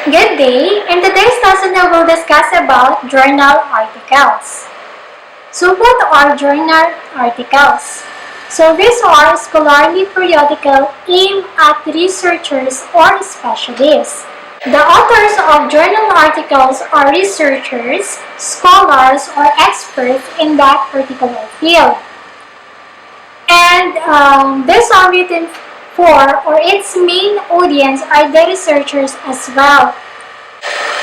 Good day! In today's lesson, I will discuss about journal articles. So what are journal articles? So these are scholarly periodical aimed at researchers or specialists. The authors of journal articles are researchers, scholars, or experts in that particular field. And these are written for, or its main audience are the researchers as well.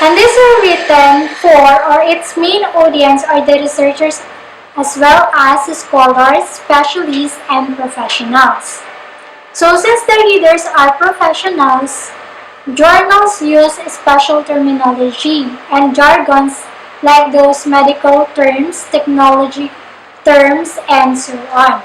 And these are written for, or its main audience are the researchers as well as scholars, specialists, and professionals. So since the readers are professionals, journals use special terminology and jargons like those medical terms, technology terms, and so on.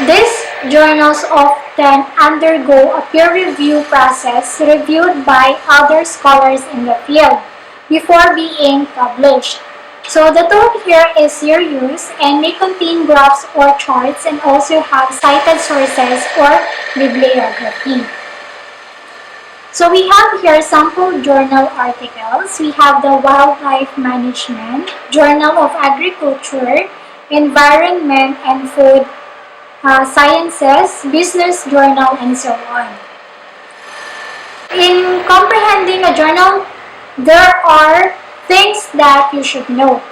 These journals often undergo a peer review process reviewed by other scholars in the field before being published. So the tool here is your use and may contain graphs or charts and also have cited sources or bibliography. So we have here sample journal articles. We have the Wildlife Management, Journal of Agriculture, Environment and Food Sciences, Business Journal, and so on. In comprehending a journal, there are things that you should know.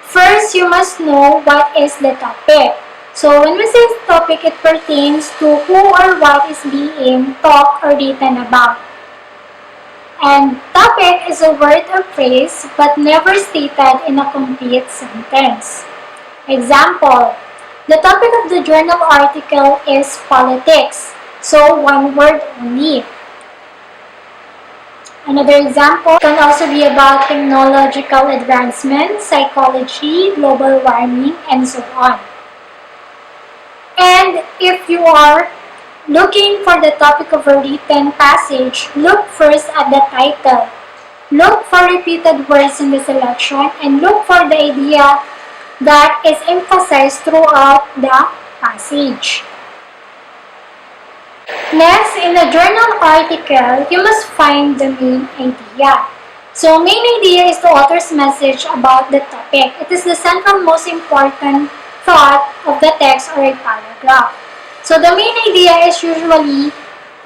First, you must know what is the topic. So when we say topic, it pertains to who or what is being talked or written about. And topic is a word or phrase but never stated in a complete sentence. Example, the topic of the journal article is politics, so one word only. Another example can also be about technological advancement, psychology, global warming, and so on. And if you are looking for the topic of a written passage, look first at the title. Look for repeated words in the selection and look for the idea that is emphasized throughout the passage. Next, in a journal article, you must find the main idea. So, main idea is the author's message about the topic. It is the central most important thought of the text or a paragraph. So, the main idea is usually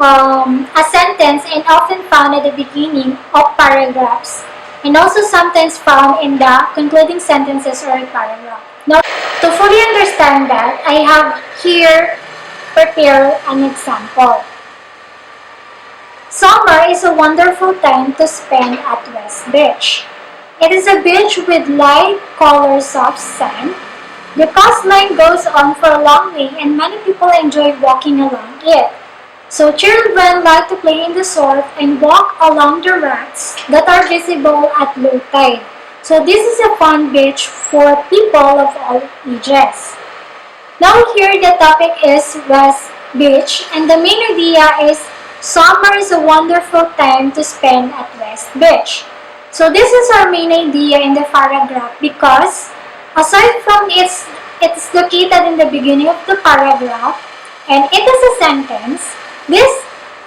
a sentence and often found at the beginning of paragraphs, and also sometimes found in the concluding sentences or a paragraph. Now, to fully understand that, I have here prepared an example. Summer is a wonderful time to spend at West Beach. It is a beach with light colored soft sand. The coastline goes on for a long way and many people enjoy walking along it. So children like to play in the surf and walk along the rocks that are visible at low tide. So this is a fun beach for people of all ages. Now here the topic is West Beach and the main idea is summer is a wonderful time to spend at West Beach. So this is our main idea in the paragraph because aside from it's located in the beginning of the paragraph and it is a sentence, this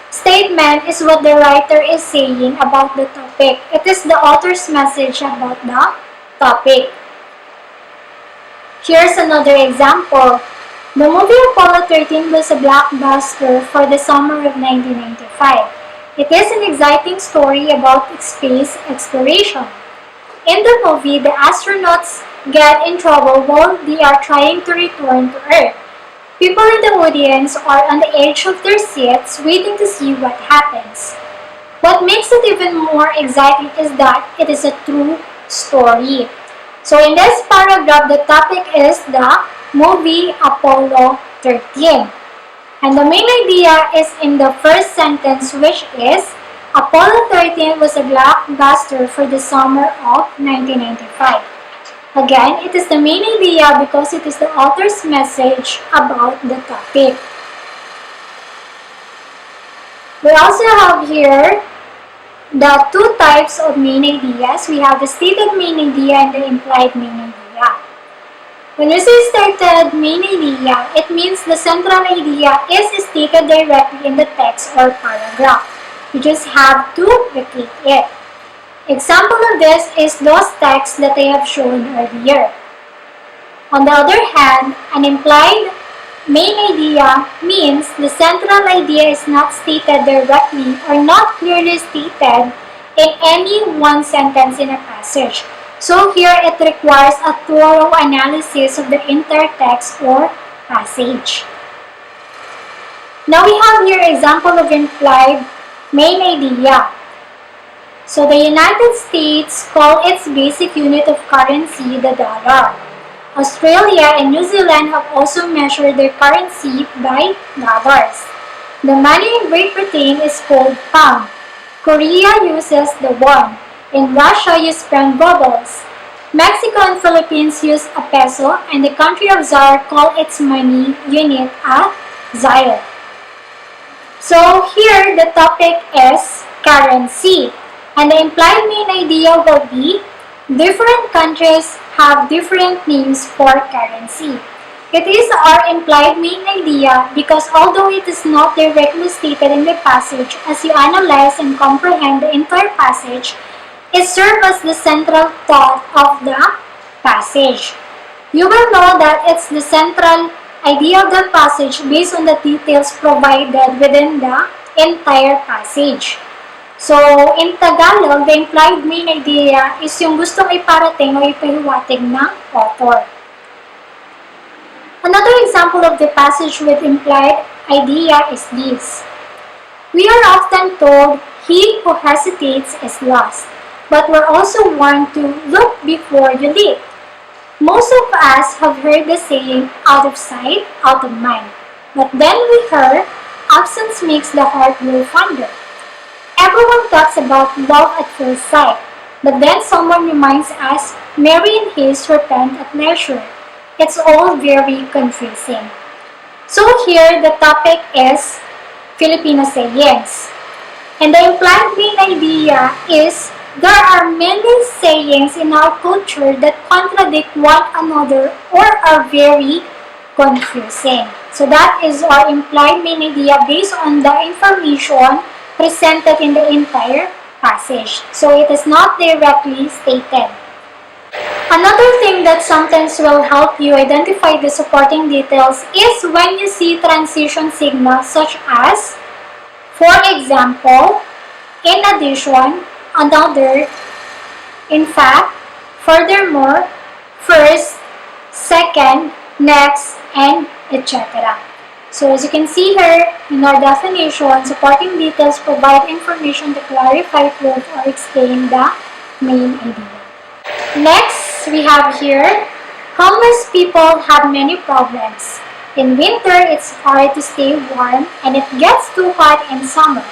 statement is what the writer is saying about the topic. It is the author's message about the topic. Here's another example. The movie Apollo 13 was a blockbuster for the summer of 1995. It is an exciting story about space exploration. In the movie, the astronauts get in trouble while they are trying to return to Earth. People in the audience are on the edge of their seats waiting to see what happens. What makes it even more exciting is that it is a true story. So in this paragraph, the topic is the movie Apollo 13. And the main idea is in the first sentence, which is Apollo 13 was a blockbuster for the summer of 1995. Again, it is the main idea because it is the author's message about the topic. We also have here the two types of main ideas. We have the stated main idea and the implied main idea. When we say stated main idea, it means the central idea is stated directly in the text or paragraph. You just have to repeat it. Example of this is those texts that I have shown earlier. On the other hand, an implied main idea means the central idea is not stated directly or not clearly stated in any one sentence in a passage. So here it requires a thorough analysis of the entire text or passage. Now we have here example of implied main idea. So the United States call its basic unit of currency the dollar. Australia and New Zealand have also measured their currency by dollars. The money in Great Britain is called pound. Korea uses the won. In Russia, use pound rubles. Mexico and Philippines use a peso, and the country of Czar call its money unit a zaire. So here the topic is currency. And the implied main idea will be different countries have different names for currency. It is our implied main idea because although it is not directly stated in the passage, as you analyze and comprehend the entire passage, it serves as the central thought of the passage. You will know that it's the central idea of the passage based on the details provided within the entire passage. So, in Tagalog, the implied main idea is yung gustong iparating o ipahiwatig ng author. Another example of the passage with implied idea is this. We are often told, he who hesitates is lost, but we're also warned to look before you leap. Most of us have heard the saying, out of sight, out of mind. But then we heard, absence makes the heart grow fonder. Everyone talks about love at first sight, but then someone reminds us, Mary and his repent at leisure. It's all very confusing. So here, the topic is Filipino sayings. And the implied main idea is, there are many sayings in our culture that contradict one another or are very confusing. So that is our implied main idea based on the information presented in the entire passage. So it is not directly stated. Another thing that sometimes will help you identify the supporting details is when you see transition signals such as, for example, in addition, another, in fact, furthermore, first, second, next, and etc. So as you can see here, in our definition, supporting details provide information to clarify, prove, or explain the main idea. Next, we have here, homeless people have many problems. In winter, it's hard to stay warm and it gets too hot in summer.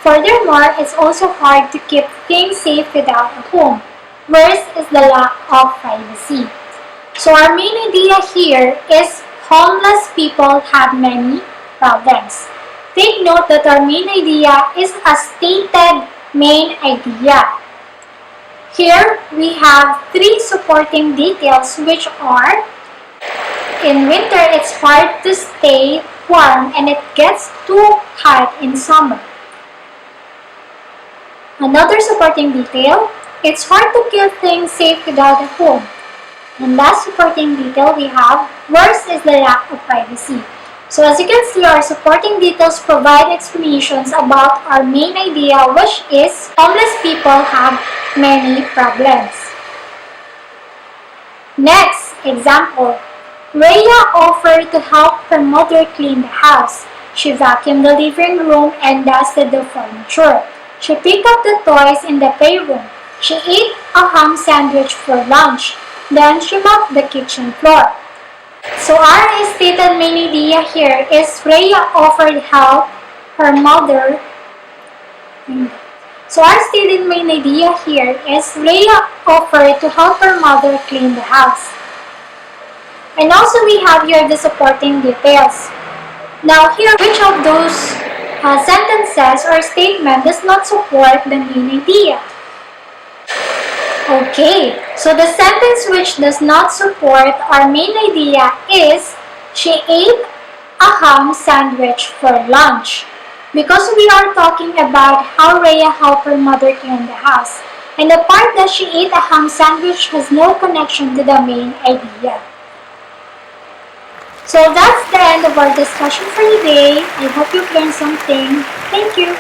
Furthermore, it's also hard to keep things safe without a home. Worst is the lack of privacy. So our main idea here is homeless people have many problems. Take note that our main idea is a stated main idea. Here we have three supporting details which are, in winter it's hard to stay warm and it gets too hot in summer. Another supporting detail, it's hard to keep things safe without a home. And last supporting detail we have, worst is the lack of privacy. So as you can see, our supporting details provide explanations about our main idea, which is homeless people have many problems. Next example, Rhea offered to help her mother clean the house. She vacuumed the living room and dusted the furniture. She picked up the toys in the playroom. She ate a ham sandwich for lunch. Then she mopped the kitchen floor. So our stated main idea here is Rhea offered help her mother. So our stated main idea here is Rhea offered to help her mother clean the house. And also we have here the supporting details. Now here, which of those sentences or statement does not support the main idea? Okay, so the sentence which does not support our main idea is, she ate a ham sandwich for lunch. because we are talking about how Rhea helped her mother clean the house, and the part that she ate a ham sandwich has no connection to the main idea. So that's the end of our discussion for today. I hope you've learned something. Thank you.